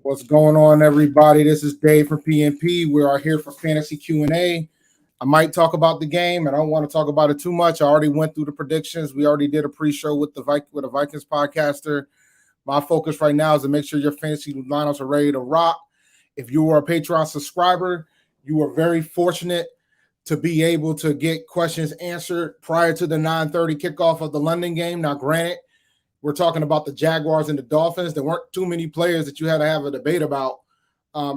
What's going on, everybody? This is Dave from PNP. We are here for Fantasy Q&A. I might talk about the game. I don't want to talk about it too much. I already went through the predictions. We already did a pre-show with a Vikings podcaster. My focus right now is to make sure your fantasy lineups are ready to rock. If you are a Patreon subscriber, you are very fortunate to be able to get questions answered prior to the 9:30 kickoff of the London game. Now, granted, we're talking about the Jaguars and the Dolphins. There weren't too many players that you had to have a debate about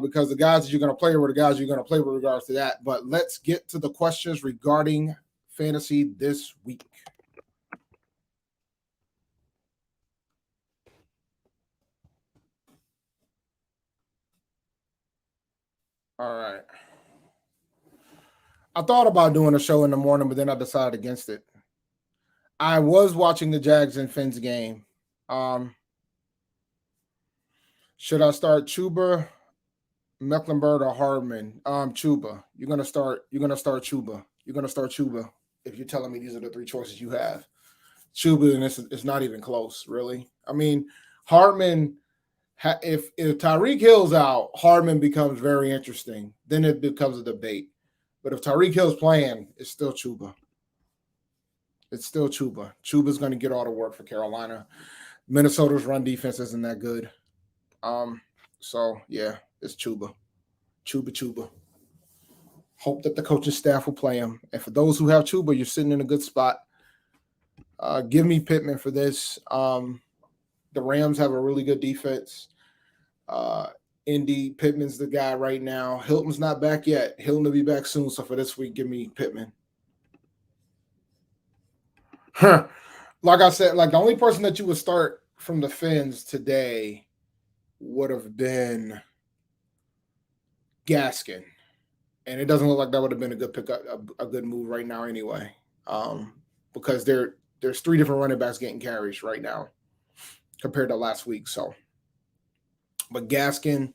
because the guys that you're going to play were the guys you're going to play with regards to that. But let's get to the questions regarding fantasy this week. All right. I thought about doing a show in the morning, but then I decided against it. I was watching the Jags and Fins game. Should I start Chuba, Mecklenburg, or Hardman? Chuba. You're gonna start Chuba. You're gonna start Chuba if you're telling me these are the three choices you have. Chuba, and it's not even close, really. I mean, Hardman. If Tyreek Hill's out, Hardman becomes very interesting. Then it becomes a debate. But if Tyreek Hill's playing, it's still Chuba. It's still Chuba. Chuba's going to get all the work for Carolina. Minnesota's run defense isn't that good. So, yeah, it's Chuba. Chuba. Hope that the coaching staff will play him. And for those who have Chuba, you're sitting in a good spot. Give me Pittman for this. The Rams have a really good defense. Indy, Pittman's the guy right now. Hilton's not back yet. Hilton will be back soon. So for this week, give me Pittman. Like I said, like the only person that you would start from the Fins today would have been Gaskin. And it doesn't look like that would have been a good pickup, a good move right now anyway. Because there's three different running backs getting carries right now compared to last week. So, but Gaskin,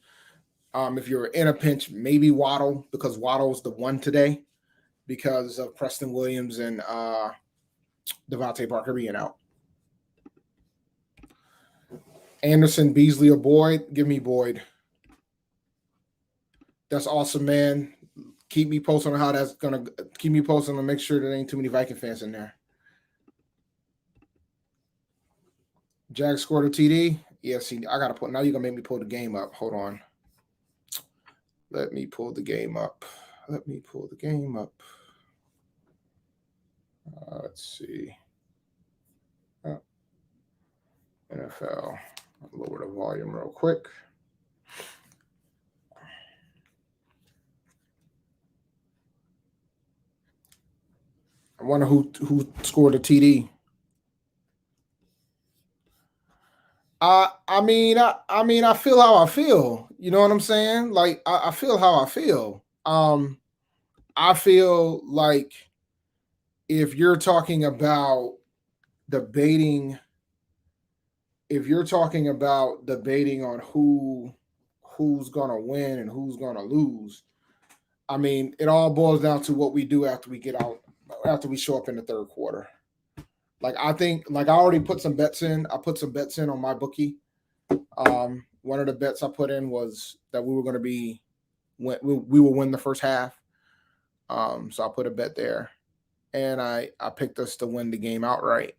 if you're in a pinch, maybe Waddle, because Waddle's the one today because of Preston Williams and Devontae Parker being out. Anderson, Beasley, or Boyd? Give me Boyd. That's awesome, man. Keep me posted on how that's going to keep me posted and make sure there ain't too many Viking fans in there. Jags scored a TD. Yeah, see, I got to put – now you're going to make me pull the game up. Hold on. Let me pull the game up. Let's see. NFL. I'll lower the volume real quick. I wonder who scored a TD. I mean, I feel how I feel. You know what I'm saying? Like, I feel how I feel. I feel like if you're talking about debating on who's gonna win and who's gonna lose, I mean, it all boils down to what we do after we show up in the third quarter. Like, I think, like, I already put some bets in. I put some bets in on my bookie. One of the bets I put in was that we will win the first half. So I put a bet there, and I picked us to win the game outright,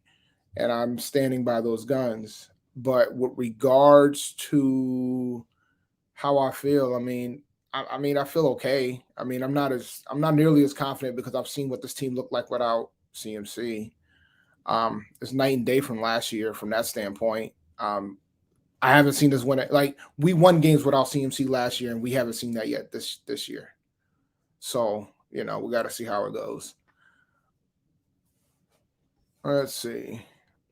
and I'm standing by those guns. But with regards to how I feel, I mean, I feel okay. I mean, I'm not nearly as confident because I've seen what this team looked like without CMC. It's night and day from last year from that standpoint. I haven't seen this win. Like, we won games without CMC last year, and we haven't seen that yet this year. So, you know, we got to see how it goes. Let's see.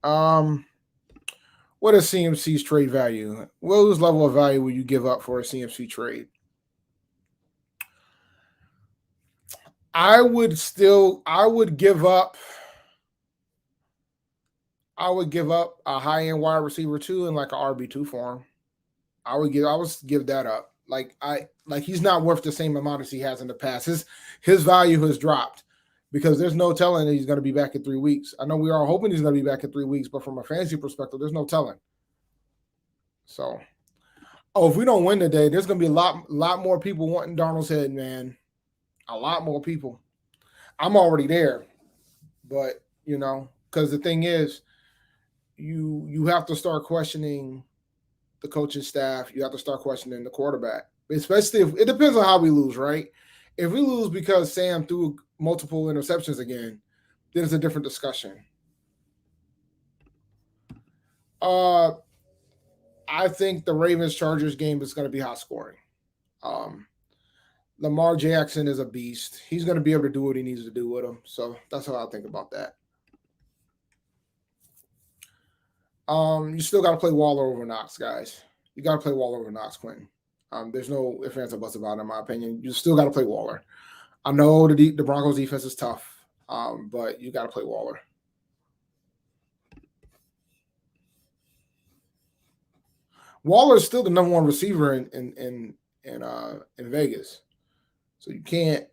What is CMC's trade value? Whose level of value will you give up for a CMC trade? I would give up a high-end wide receiver too and like an RB2 for him. I would give that up. Like he's not worth the same amount as he has in the past. His value has dropped because there's no telling that he's going to be back in 3 weeks. I know we are hoping he's going to be back in 3 weeks, but from a fantasy perspective, there's no telling. So Oh, if we don't win today, there's gonna be a lot more people wanting Darnold's head, man. A lot more people. I'm already there, but because the thing is, you have to start questioning the coaching staff. You have to start questioning the quarterback, especially if it depends on how we lose, right? If we lose because Sam threw multiple interceptions again, then it's a different discussion. I think the Ravens Chargers game is going to be high scoring. Um, Lamar Jackson is a beast. He's going to be able to do what he needs to do with him. So that's how I think about that. You still got to play Waller over Knox, guys. You got to play Waller over Knox, Quentin. There's no ifs, ands, or buts about it, in my opinion. You still got to play Waller. I know the Broncos defense is tough, but you got to play Waller. Waller is still the number one receiver in Vegas, so you can't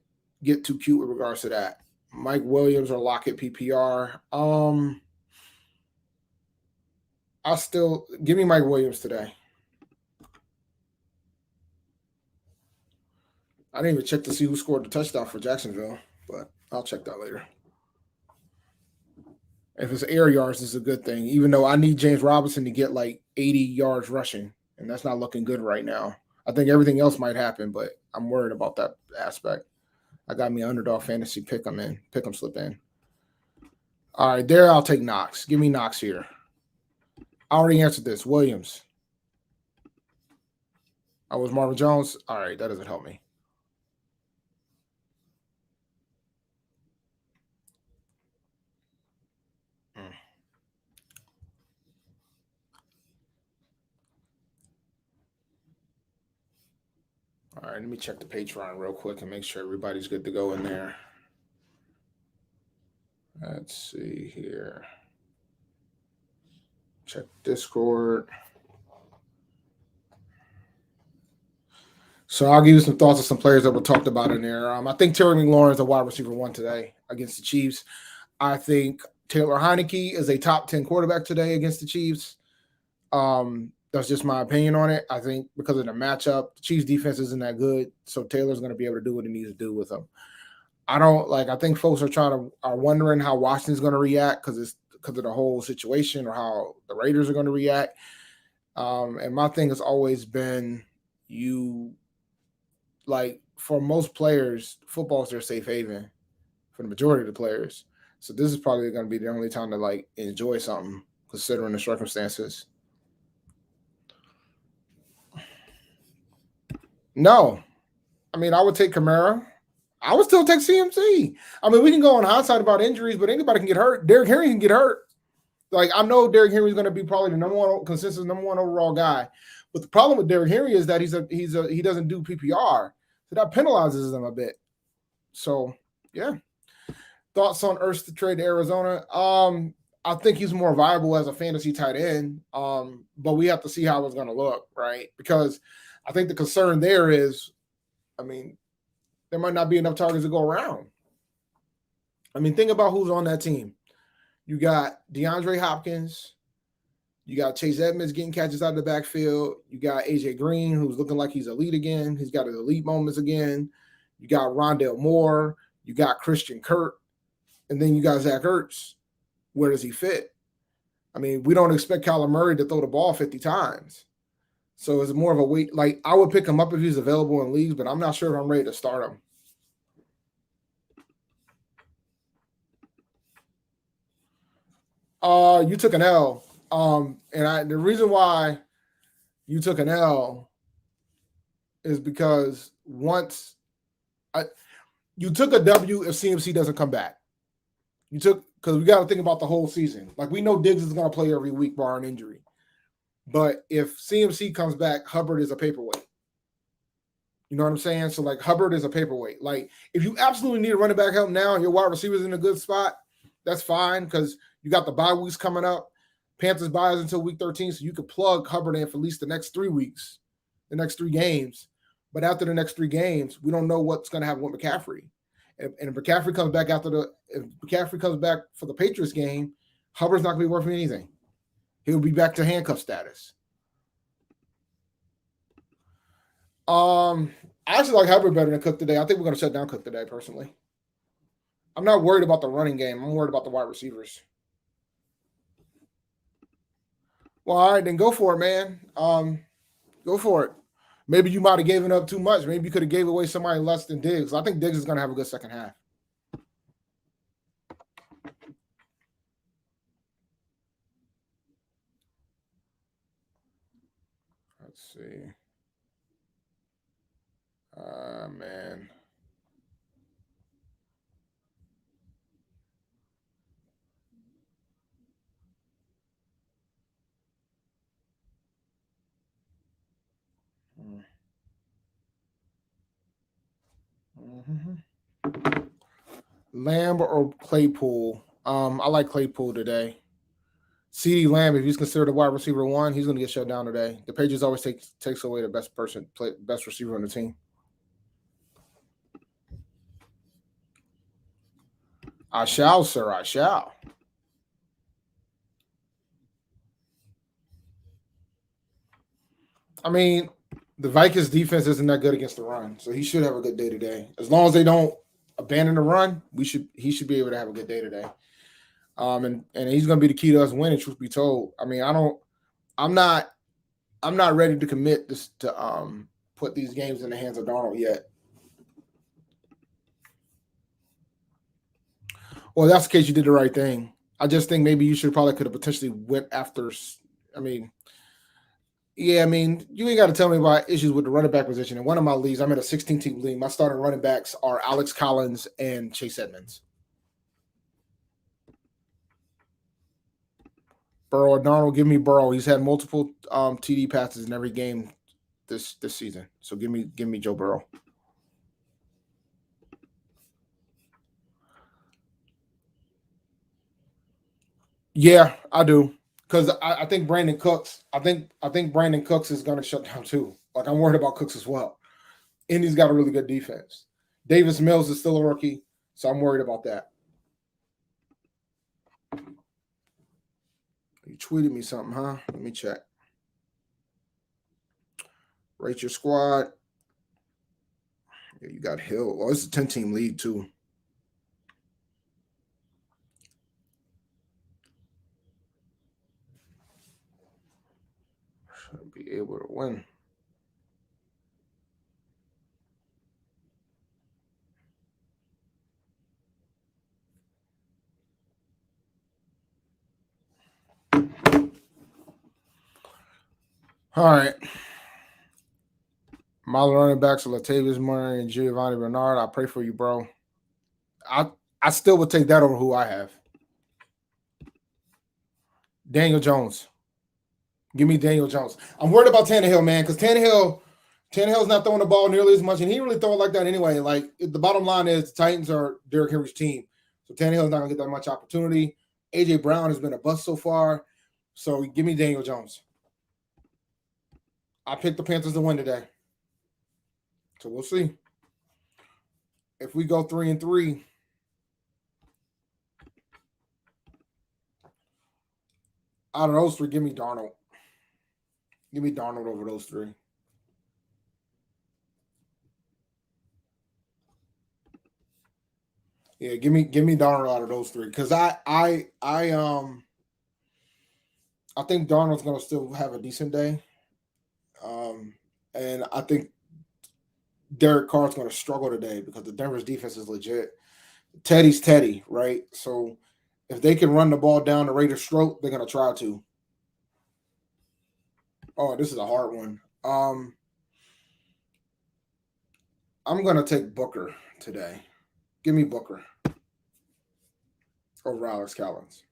get too cute with regards to that. Mike Williams or Lockett PPR. I still give me Mike Williams today. I didn't even check to see who scored the touchdown for Jacksonville, but I'll check that later. If it's air yards, it's a good thing, even though I need James Robinson to get like 80 yards rushing, and that's not looking good right now. I think everything else might happen, but I'm worried about that aspect. I got me underdog fantasy pick 'em slip in. All right, there I'll take Knox. Give me Knox here. I already answered this. Williams. I was Marvin Jones. All right, that doesn't help me. All right, let me check the Patreon real quick and make sure everybody's good to go in there. Let's see here. Check Discord. So I'll give you some thoughts on some players that were talked about in there. I think Terry McLaurin is a wide receiver 1 today against the Chiefs. I think Taylor Heineke is a top 10 quarterback today against the Chiefs. That's just my opinion on it. I think because of the matchup, the Chiefs defense isn't that good, so Taylor's going to be able to do what he needs to do with them. I think folks are wondering how Washington's going to react because of the whole situation, or how the Raiders are going to react. And my thing has always been, for most players, football is their safe haven for the majority of the players. So this is probably going to be the only time to enjoy something, considering the circumstances. No. I mean, I would take Kamara. I would still take CMC. I mean, we can go on hindsight about injuries, but anybody can get hurt. Derrick Henry can get hurt. I know Derrick Henry is going to be probably the number one overall guy. But the problem with Derrick Henry is that he doesn't do PPR. So that penalizes him a bit. So, yeah. Thoughts on Ertz to trade to Arizona? I think he's more viable as a fantasy tight end. But we have to see how it's going to look, right? Because I think the concern there is, there might not be enough targets to go around. Think about who's on that team. You got DeAndre Hopkins. You got Chase Edmonds getting catches out of the backfield. You got AJ Green, who's looking like he's elite again. He's got his elite moments again. You got Rondale Moore. You got Christian Kirk. And then you got Zach Ertz. Where does he fit? We don't expect Kyler Murray to throw the ball 50 times. So it's more of a wait. I would pick him up if he's available in leagues, but I'm not sure if I'm ready to start him. You took an L. The reason why you took an L is because you took a W if CMC doesn't come back. Because we got to think about the whole season. We know Diggs is going to play every week, barring injury. But if CMC comes back, Hubbard is a paperweight. You know what I'm saying? So, Hubbard is a paperweight. If you absolutely need a running back help now and your wide receiver's in a good spot, that's fine, because you got the bye weeks coming up. Panthers buys until week 13, so you could plug Hubbard in for at least the next 3 weeks, the next 3 games. But after the next 3 games, we don't know what's going to happen with McCaffrey. And if McCaffrey comes back for the Patriots game, Hubbard's not going to be worth anything. He'll be back to handcuff status. I actually like Hubbard better than Cook today. I think we're going to shut down Cook today, personally. I'm not worried about the running game. I'm worried about the wide receivers. Well, all right, then go for it, man. Go for it. Maybe you might have given up too much. Maybe you could have gave away somebody less than Diggs. I think Diggs is going to have a good second half. Let's see. Man. Mm-hmm. Lamb or Claypool? I like Claypool today. CeeDee Lamb, if he's considered a wide receiver one, he's going to get shut down today. The Patriots always takes away the best receiver on the team. I shall, sir. I shall. I mean, the Vikings defense isn't that good against the run, so he should have a good day today. As long as they don't abandon the run, he should be able to have a good day today. And he's going to be the key to us winning. Truth be told, I mean, I'm not ready to commit this to put these games in the hands of Darnold yet. Well, if that's the case, you did the right thing. I just think maybe you could have potentially went after. I mean, yeah, I mean, you ain't got to tell me about issues with the running back position. In one of my leagues, I'm in a 16-team league. My starting running backs are Alex Collins and Chase Edmonds. Burrow or Darnold, give me Burrow. He's had multiple TD passes in every game this season. So give me Joe Burrow. Yeah, I do. Because I think Brandon Cooks. I think Brandon Cooks is going to shut down too. Like I'm worried about Cooks as well. Indy's got a really good defense. Davis Mills is still a rookie, so I'm worried about that. You tweeted me something, huh? Let me check. Rate your squad. Yeah, you got Hill. Oh, it's a 10-team league too. Should be able to win. All right. My running backs are Latavius Murray and Giovanni Bernard. I pray for you, bro. I still would take that over who I have. Daniel Jones. Give me Daniel Jones. I'm worried about Tannehill, man, because Tannehill's not throwing the ball nearly as much, and he didn't really throw it like that anyway. Like the bottom line is, the Titans are Derrick Henry's team, so Tannehill's not gonna get that much opportunity. AJ Brown has been a bust so far, so give me Daniel Jones. I picked the Panthers to win today, so we'll see. If we go 3-3, out of those three, give me Darnold. Give me Darnold over those three. Yeah, give me Darnold out of those three because I think Darnold's gonna still have a decent day, and I think Derek Carr's gonna struggle today because the Denver's defense is legit. Teddy's Teddy, right? So if they can run the ball down the Raiders' throat, they're gonna try to. Oh, this is a hard one. I'm gonna take Booker today. Give me Booker over Alex Collins.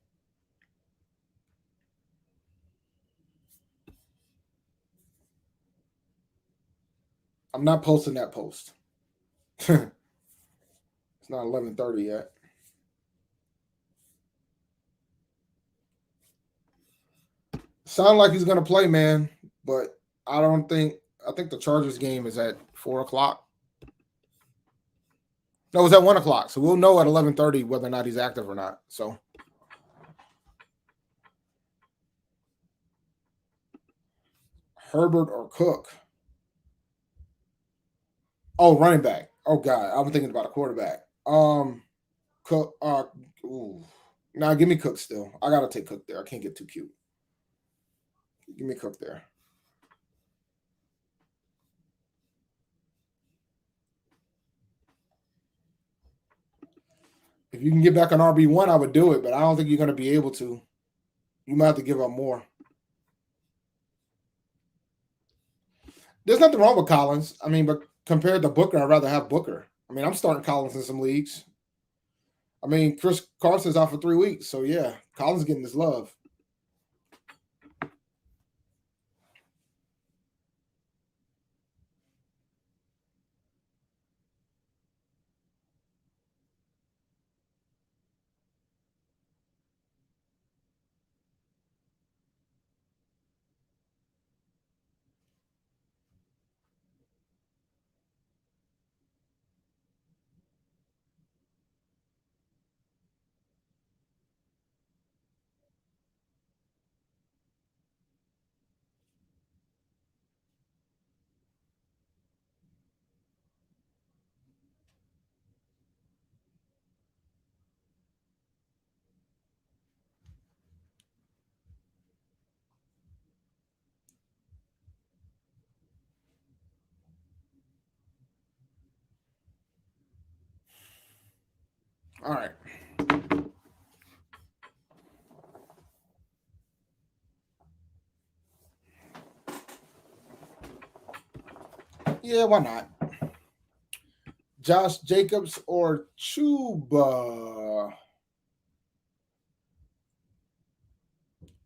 I'm not posting that post. It's not 11:30 yet. Sound like he's gonna play, man, but I don't think. I think the Chargers game is at 4:00. No, it's at 1:00. So we'll know at 11:30 whether or not he's active or not. So Herbert or Cook. Oh, running back. Oh God, I'm thinking about a quarterback. Cook. Ooh. Nah, give me Cook still. I gotta take Cook there. I can't get too cute. Give me Cook there. If you can get back on RB1, I would do it, but I don't think you're gonna be able to. You might have to give up more. There's nothing wrong with Collins. I mean, but compared to Booker, I'd rather have Booker. I mean, I'm starting Collins in some leagues. I mean, Chris Carson's out for 3 weeks, so yeah, Collins getting his love. All right. Yeah, why not? Josh Jacobs or Chuba?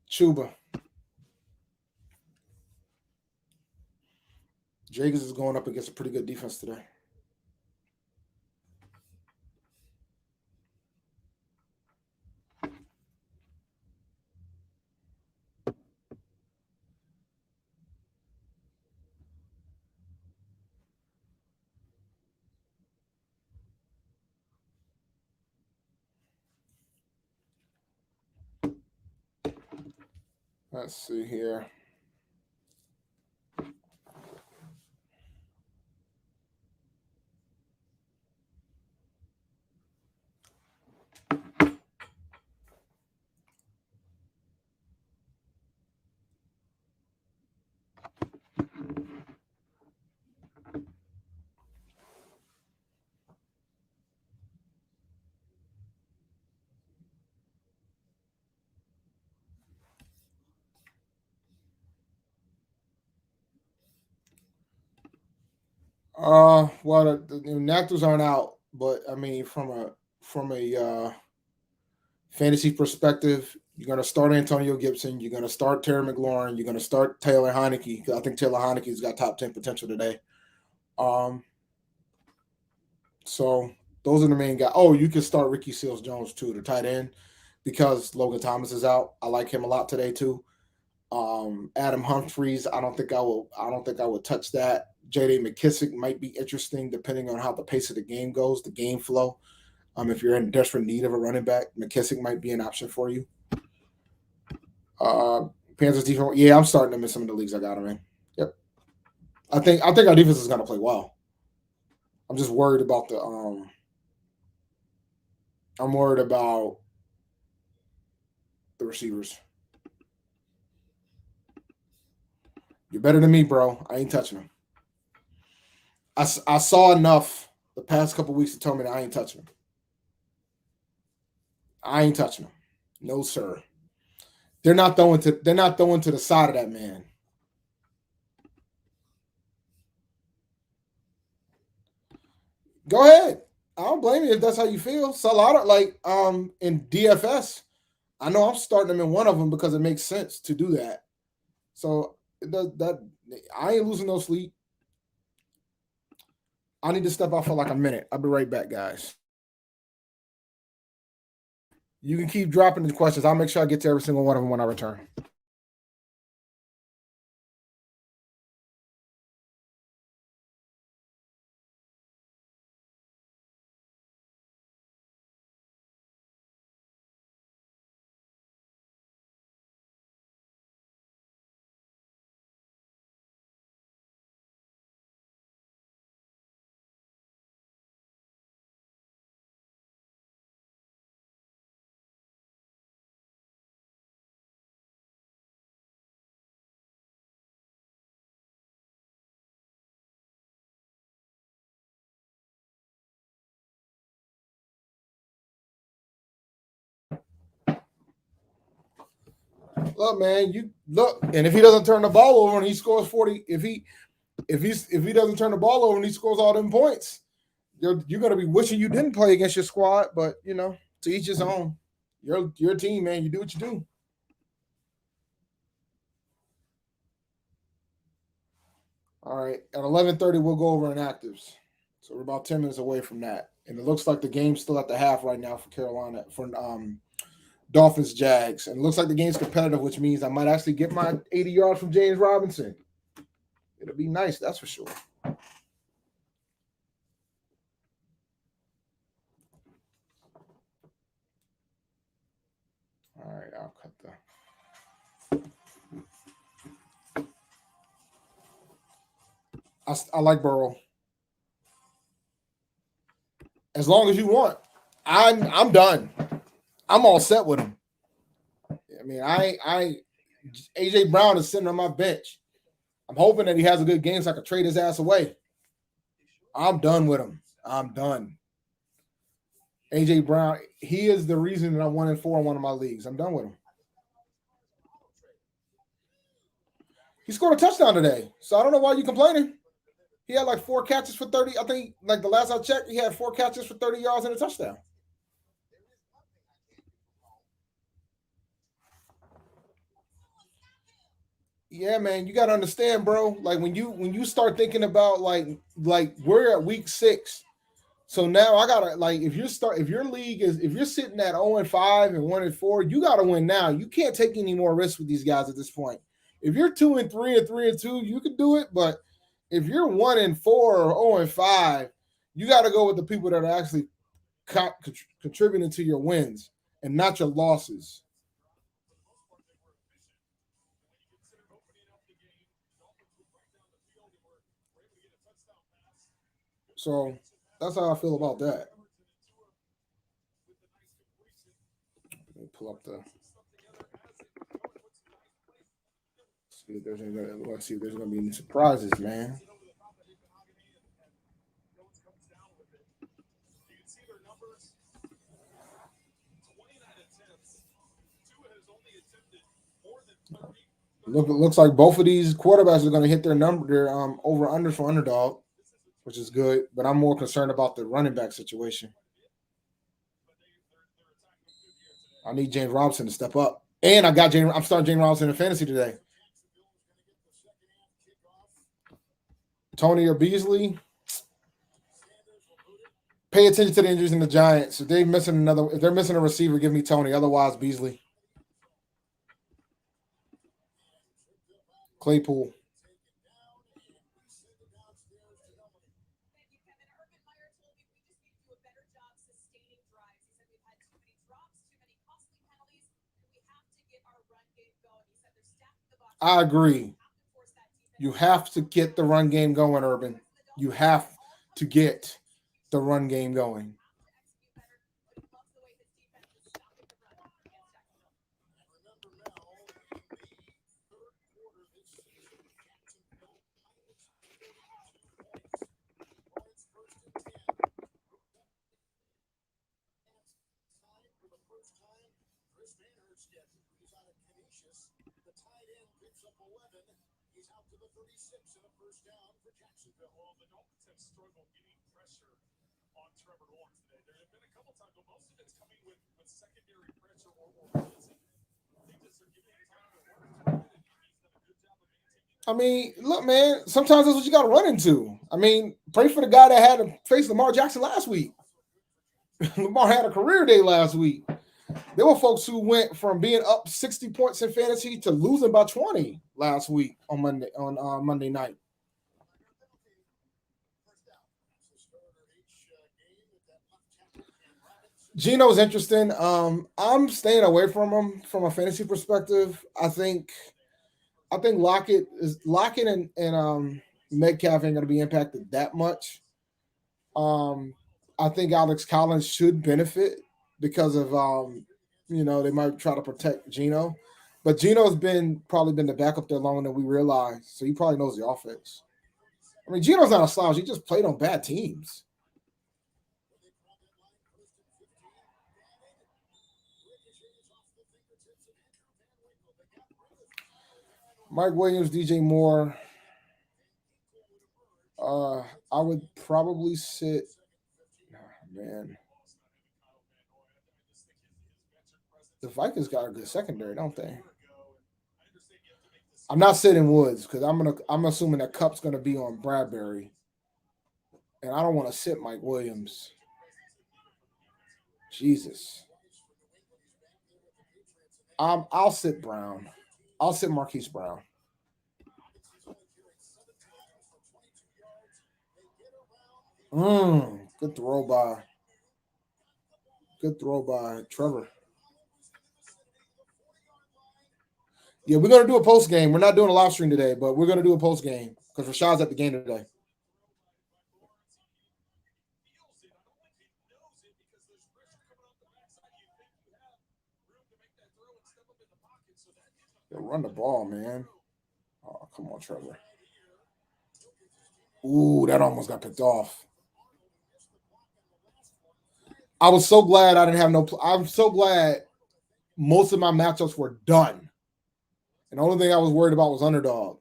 Chuba. Jacobs is going up against a pretty good defense today. Let's see here. Well, the Inactives aren't out, but I mean, from a fantasy perspective, you're going to start Antonio Gibson. You're going to start Terry McLaurin. You're going to start Taylor Heineke. I think Taylor Heineke's got top 10 potential today. Um, so those are the main guys. Oh, you can start Ricky Seals Jones too, the tight end, because Logan Thomas is out. I like him a lot today too. Adam Humphries, I don't think I will. I don't think I would touch that. J.D. McKissick might be interesting depending on how the pace of the game goes, the game flow. If you're in desperate need of a running back, McKissick might be an option for you. Uh, Panthers defense, yeah, I'm starting them in some of the leagues I got them in. Yep, I think our defense is going to play well. I'm just worried about the I'm worried about the receivers. You're better than me, bro. I ain't touching them. I saw enough the past couple weeks to tell me that I ain't touching them. I ain't touching them. No, sir. They're not throwing to the side of that man. Go ahead. I don't blame you if that's how you feel. So a lot of like in DFS, I know I'm starting them in one of them because it makes sense to do that. So that I ain't losing no sleep. I need to step out for like a minute. I'll be right back, guys. You can keep dropping the questions. I'll make sure I get to every single one of them when I return. Look, man, you look, and if he doesn't turn the ball over and he scores 40, if he doesn't turn the ball over and he scores all them points, you're gonna be wishing you didn't play against your squad. But to each his own. Your team, man. You do what you do. All right. At 11:30, we'll go over inactives. So we're about 10 minutes away from that, and it looks like the game's still at the half right now for Carolina for Dolphins Jags, and it looks like the game's competitive, which means I might actually get my 80 yards from James Robinson. It'll be nice, that's for sure. All right, I'll cut that. I like Burrow. As long as you want, I'm done. I'm all set with him. I mean, I AJ Brown is sitting on my bench. I'm hoping that he has a good game so I can trade his ass away. I'm done with him. I'm done. AJ Brown, he is the reason that I'm 1-4 in one of my leagues. I'm done with him. He scored a touchdown today, so I don't know why you're complaining. He had like 4 catches for 30. I think, like the last I checked, he had 4 catches for 30 yards and a touchdown. Yeah, man, you got to understand, bro. Like when you start thinking about like we're at week 6. So now I gotta if your league is if you're sitting at 0-5 and 1-4, you gotta win now. You can't take any more risks with these guys at this point. If you're 2-3 and 3-2, you can do it, but if you're 1-4 or 0-5, you got to go with the people that are actually contributing to your wins and not your losses. So that's how I feel about that. Let me pull up the see if there's any. Let's see if there's gonna be any surprises, man. Looks like both of these quarterbacks are going to hit their over under for underdog, which is good. But I'm more concerned about the running back situation. I need James Robinson to step up, and I'm starting James Robinson in fantasy today. Tony or Beasley. Pay attention to the injuries in the Giants. If they're missing a receiver, give me Tony. Otherwise, Beasley. Claypool. I agree. You have to get the run game going, Urban. You have to get the run game going. I mean, look, man, sometimes that's what you got to run into. I mean, pray for the guy that had to face Lamar Jackson last week. Lamar had a career day last week. There were folks who went from being up 60 points in fantasy to losing by 20 last week on Monday night. Gino's interesting. I'm staying away from him from a fantasy perspective. I think Lockett and Metcalf ain't going to be impacted that much. I think Alex Collins should benefit because of they might try to protect Gino, but Gino's probably been the backup there longer than we realize, so he probably knows the offense. I mean, Gino's not a slouch; he just played on bad teams. Mike Williams, DJ Moore. I would probably sit. Oh, man, the Vikings got a good secondary, don't they? I'm not sitting Woods because I'm assuming that Cup's gonna be on Bradbury, and I don't want to sit Mike Williams. Jesus. I'll sit Brown. I'll sit Marquise Brown. Good throw by. Good throw by Trevor. Yeah, we're gonna do a post game. We're not doing a live stream today, but we're gonna do a post game because Rashad's at the game today. Yo, run the ball, man. Oh, come on, Trevor. Ooh, that almost got picked off. I was so glad I didn't have no. I'm so glad most of my matchups were done, and the only thing I was worried about was underdog.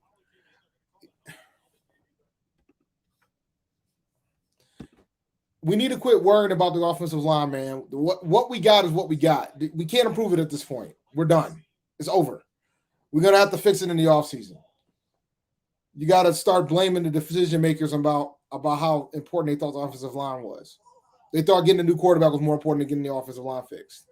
We need to quit worrying about the offensive line, man. What we got is what we got. We can't improve it at this point. We're done. It's over. We're gonna have to fix it in the offseason. You got to start blaming the decision makers about how important they thought the offensive line was. They thought getting a new quarterback was more important than getting the offensive line fixed.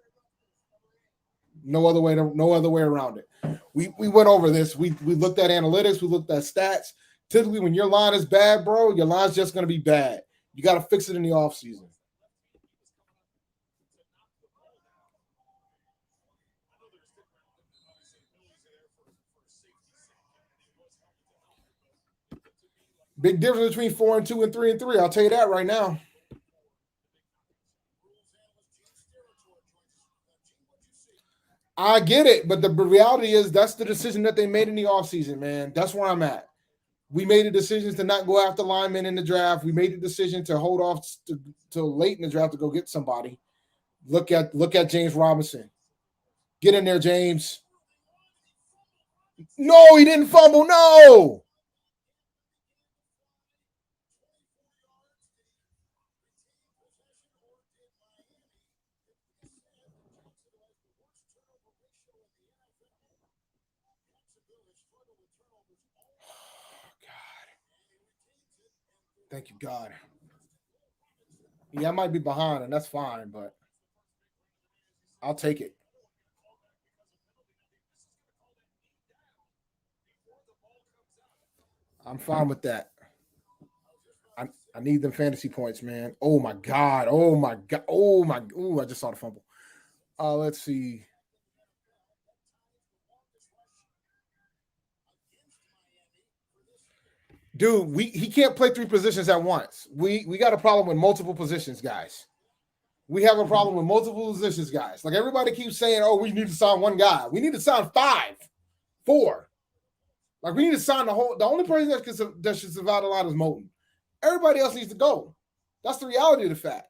No other way around it. We went over this. We looked at analytics. We looked at stats. Typically, when your line is bad, bro, your line's just going to be bad. You got to fix it in the offseason. Big difference between 4-2 and 3-3. I'll tell you that right now. I get it, but the reality is that's the decision that they made in the offseason, man. That's where I'm at. We made the decisions to not go after linemen in the draft. We made the decision to hold off to late in the draft to go get somebody. Look at James Robinson. Get in there, James. No, he didn't fumble. No. Thank you, God. Yeah, I might be behind, and that's fine, but I'll take it. I'm fine with that. I need them fantasy points, man. Oh my God. Oh my God. Oh my. Ooh, I just saw the fumble. Let's see. Dude, he can't play three positions at once. We got a problem with multiple positions, guys. We have a problem with multiple positions, guys. Like everybody keeps saying, oh, we need to sign one guy. We need to sign 5, 4. Like we need to sign the only person that should survive a lot is Moton. Everybody else needs to go. That's the reality of the fact.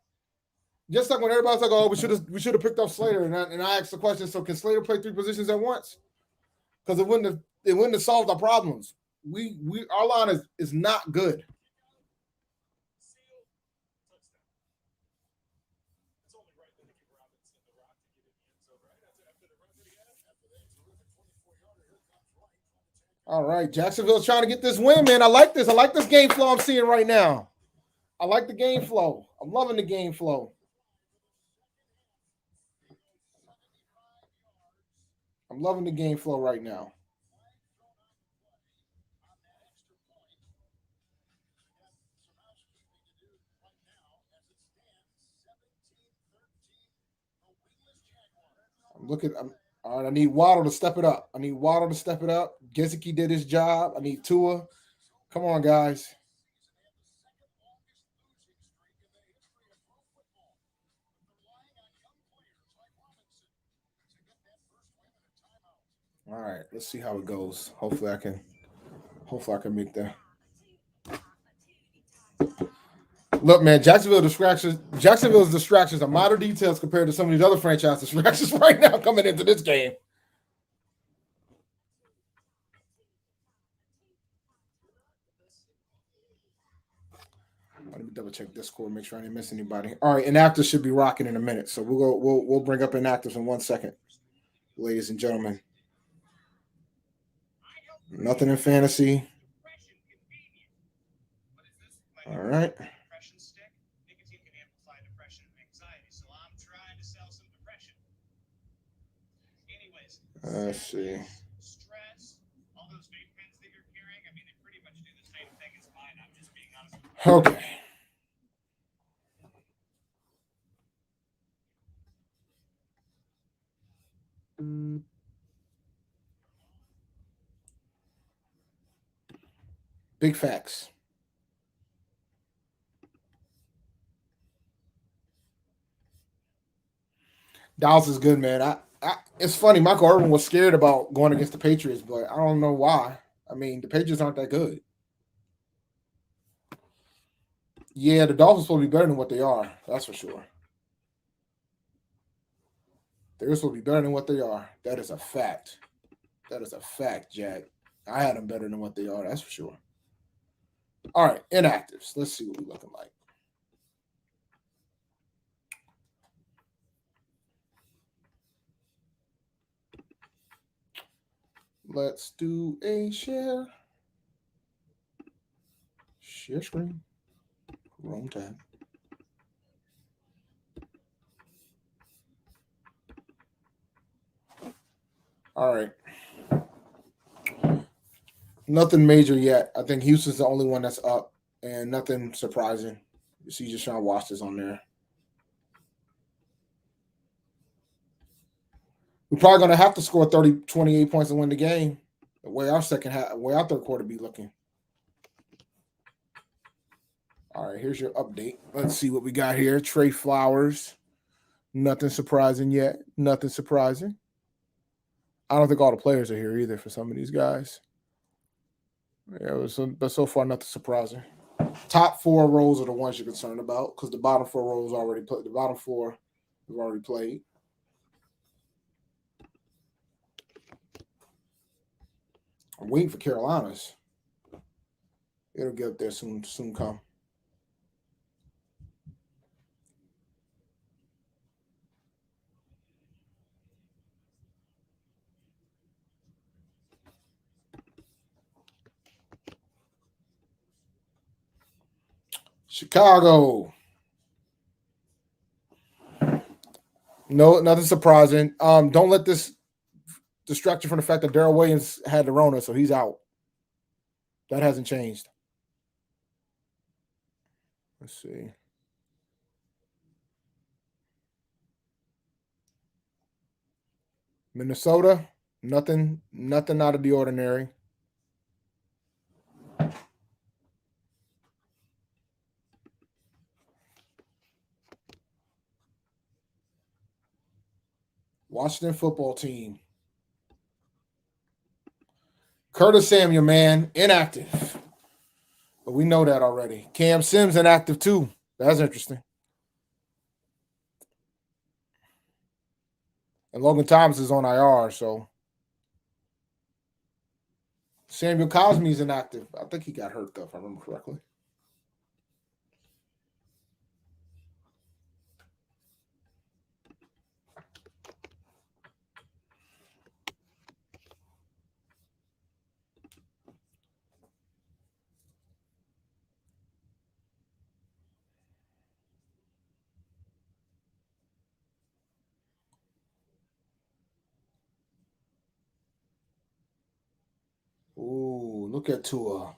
Just like when everybody's like, oh, we should have picked up Slater, and I asked the question, so can Slater play 3 positions at once? Because it wouldn't have solved our problems. Our line is not good. All right, Jacksonville's trying to get this win, man. I like this. I like this game flow I'm seeing right now. I like the game flow. I'm loving the game flow. I'm loving the game flow right now. All right, I need Waddle to step it up. Gesicki did his job. I need Tua. Come on, guys. All right, let's see how it goes. Hopefully I can make that. Look, man, Jacksonville's distractions are minor details compared to some of these other franchise distractions right now coming into this game. Let me double check Discord, make sure I didn't miss anybody. All right, Inactive should be rocking in a minute, so we'll bring up Inactives in 1 second, ladies and gentlemen. Nothing in fantasy. All right. Let's see. Okay. Big facts. Dallas is good, man. It's funny. Michael Irvin was scared about going against the Patriots, but I don't know why. I mean, the Patriots aren't that good. Yeah, the Dolphins will be better than what they are. That's for sure. They're supposed to be better than what they are. That is a fact. That is a fact, Jack. I had them better than what they are. That's for sure. All right, inactives. Let's see what we're looking like. Let's do a share. Share screen. Wrong tab. All right. Nothing major yet. I think Houston's the only one that's up, and nothing surprising. You see Deshaun Watson's on there. We're probably going to have to score 28 points and win the game. The way our third quarter be looking. All right, here's your update. Let's see what we got here. Trey Flowers. Nothing surprising yet. Nothing surprising. I don't think all the players are here either for some of these guys. Yeah, but so far nothing surprising. Top 4 rows are the ones you're concerned about because the bottom 4 rows already played. The bottom 4 have already played. I'm waiting for Carolina's. It'll get up there soon come. Chicago. No, nothing surprising. Don't let this distract you from the fact that Darrell Williams had the Rona, so he's out. That hasn't changed. Let's see. Minnesota, nothing out of the ordinary. Washington football team. Curtis Samuel, man, inactive. But we know that already. Cam Sims inactive too. That's interesting. And Logan Thomas is on IR, so Samuel Cosme's inactive. I think he got hurt though, if I remember correctly. Ooh, look at Tua.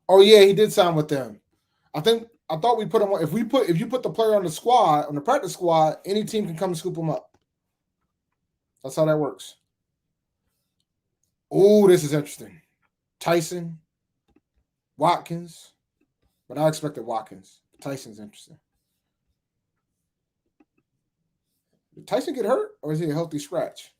Oh yeah, he did sign with them. I thought we put him on. If you put the player on the squad, on the practice squad, any team can come and scoop him up. That's how that works. Oh, this is interesting. Tyson, Watkins, but I expected Watkins. Tyson's interesting. Did Tyson get hurt, or is he a healthy scratch?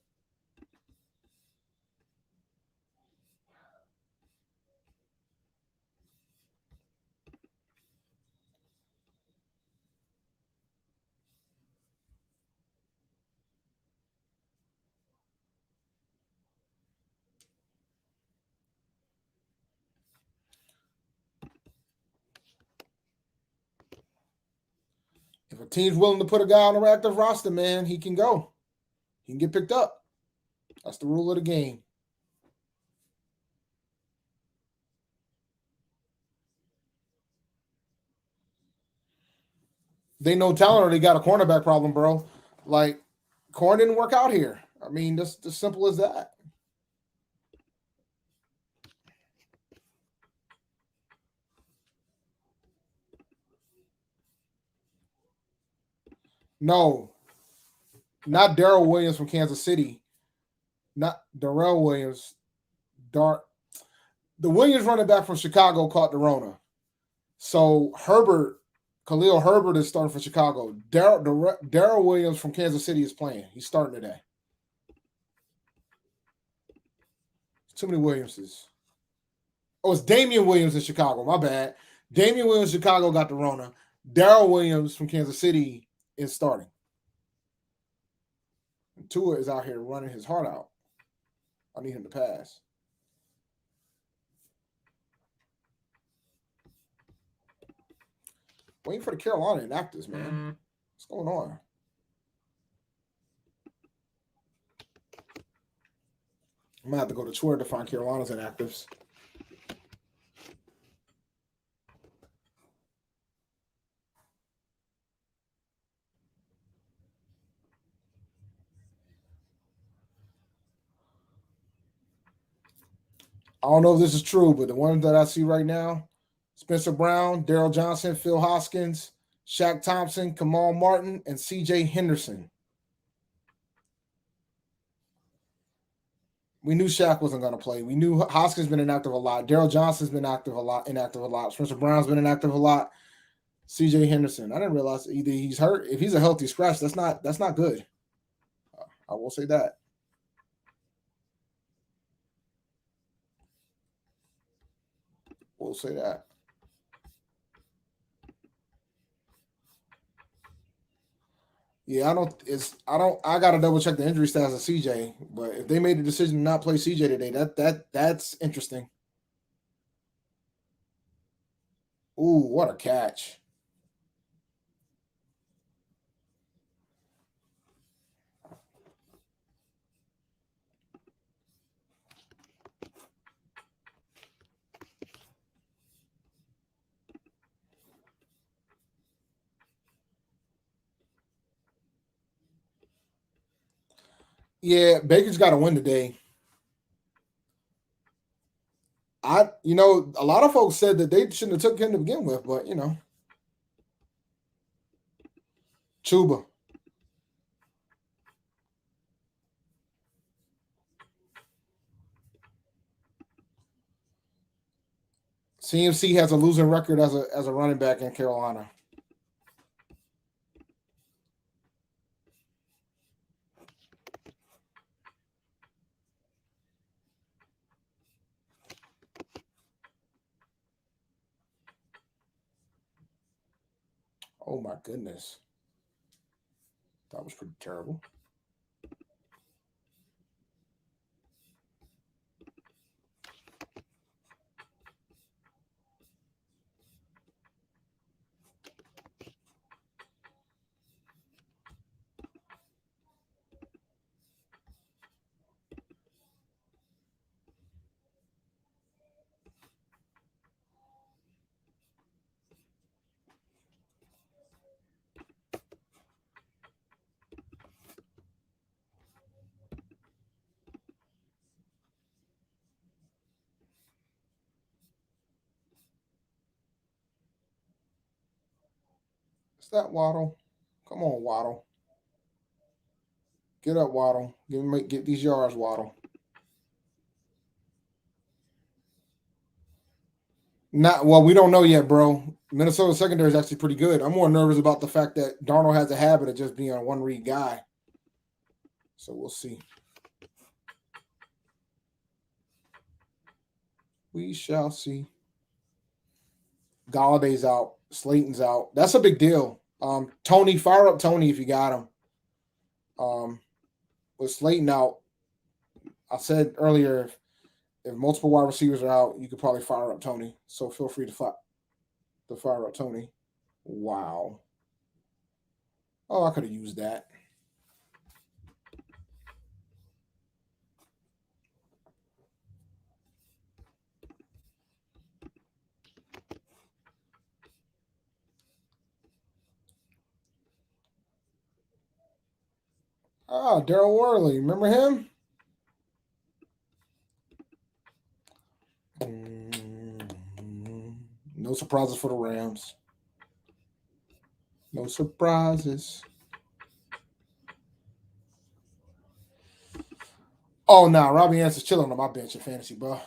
If a team's willing to put a guy on the active roster, man, he can go. He can get picked up. That's the rule of the game. They know talent or they got a cornerback problem, bro. Like, corner didn't work out here. I mean, that's as simple as that. No, not Darrell Williams from Kansas City. Not Darrell Williams. The Williams running back from Chicago caught the Rona. So Khalil Herbert is starting for Chicago. Darrell Williams from Kansas City is playing. He's starting today. Too many Williamses. Oh, it's Damian Williams in Chicago. My bad. Damian Williams, Chicago got the Rona. Darrell Williams from Kansas City is starting. And Tua is out here running his heart out. I need him to pass. Waiting for the Carolina Inactives, man. What's going on? I'm going to have to go to Twitter to find Carolina's Inactives. I don't know if this is true, but the ones that I see right now, Spencer Brown, Daryl Johnson, Phil Hoskins, Shaq Thompson, Kamal Martin, and C.J. Henderson. We knew Shaq wasn't going to play. We knew Hoskins been inactive a lot. Daryl Johnson's been inactive a lot. Spencer Brown's been inactive a lot. C.J. Henderson. I didn't realize either he's hurt. If he's a healthy scratch, that's not good. I will say that. We'll say that. Yeah, I gotta double check the injury status of CJ, but if they made the decision to not play CJ today, that's interesting. Ooh, what a catch. Yeah, Baker's got to win today. A lot of folks said that they shouldn't have took him to begin with, but Chuba. CMC has a losing record as a running back in Carolina. Oh my goodness. That was pretty terrible. Is that Waddle? Come on, Waddle. Get up, Waddle. Get these yards, Waddle. We don't know yet, bro. Minnesota secondary is actually pretty good. I'm more nervous about the fact that Darnold has a habit of just being a one read guy. So we'll see. We shall see. Galladay's out. Slayton's out. That's a big deal. Tony, fire up Tony if you got him. With Slayton out, I said earlier, if multiple wide receivers are out, you could probably fire up Tony. So feel free to fire up Tony. Wow. Oh, I could have used that. Ah, Daryl Worley. Remember him? No surprises for the Rams. No surprises. Oh, no. Robbie Answer's chilling on my bench in fantasy, bro.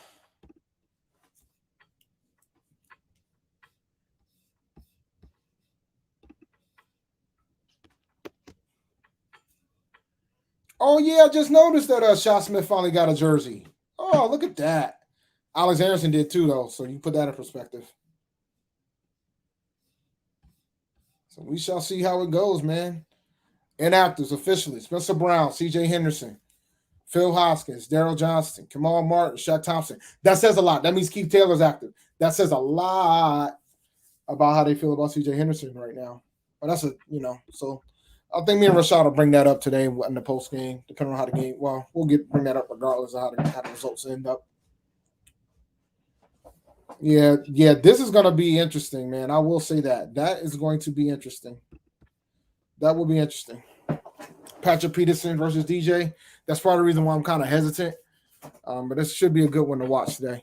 Oh, yeah. I just noticed that Shot Smith finally got a jersey. Oh, look at that. Alex Anderson did too, though. So you put that in perspective. So we shall see how it goes, man. Inactives officially: Spencer Brown, C.J. Henderson, Phil Hoskins, Daryl Johnston, Kamal Martin, Shaq Thompson. That says a lot. That means Keith Taylor's active. That says a lot about how they feel about C.J. Henderson right now. But that's so I think me and Rashad will bring that up today in the post game, depending on how the game. Well, we'll bring that up regardless of how the results end up. Yeah, this is going to be interesting, man. I will say that. That is going to be interesting. That will be interesting. Patrick Peterson versus DJ. That's part of the reason why I'm kind of hesitant. But this should be a good one to watch today.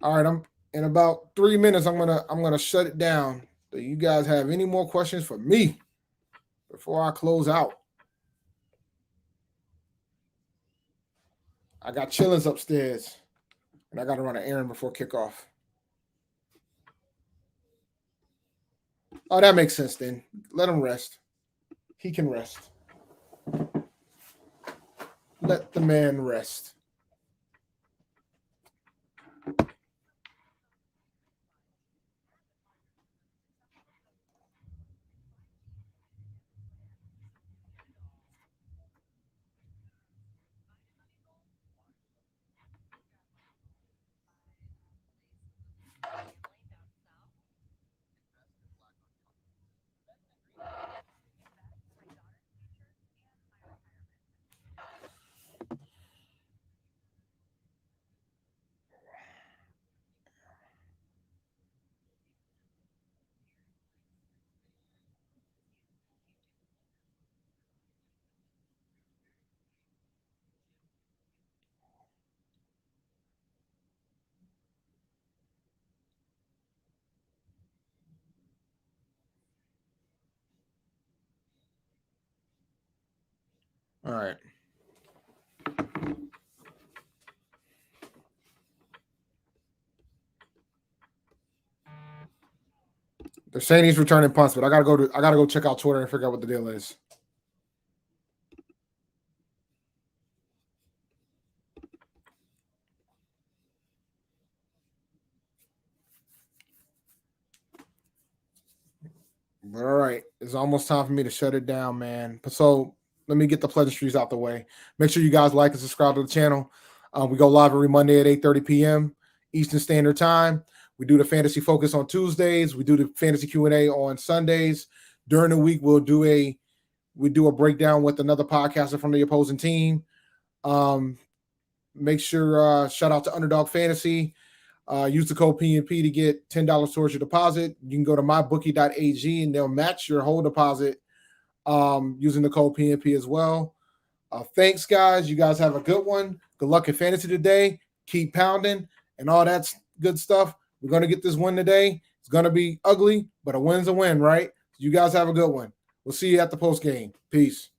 All right, I'm in about 3 minutes. I'm gonna shut it down. Do you guys have any more questions for me before I close out? I got chillins upstairs, and I got to run an errand before kickoff. Oh, that makes sense then. Let him rest. He can rest. Let the man rest. All right. They're saying he's returning punts, but I gotta go check out Twitter and figure out what the deal is. But all right, it's almost time for me to shut it down, man. So let me get the pleasantries out the way. Make sure you guys like and subscribe to the channel. We go live every Monday at 8:30 p.m. Eastern Standard Time. We do the Fantasy Focus on Tuesdays. We do the Fantasy Q&A on Sundays. During the week, we do a breakdown with another podcaster from the opposing team. Make sure shout out to Underdog Fantasy. Use the code PNP to get $10 towards your deposit. You can go to mybookie.ag and they'll match your whole deposit using the code PNP as well. Thanks, guys. You guys have a good one. Good luck in fantasy today. Keep pounding and all that good stuff. We're going to get this win today. It's going to be ugly, but a win's a win, right? You guys have a good one. We'll see you at the post game. Peace.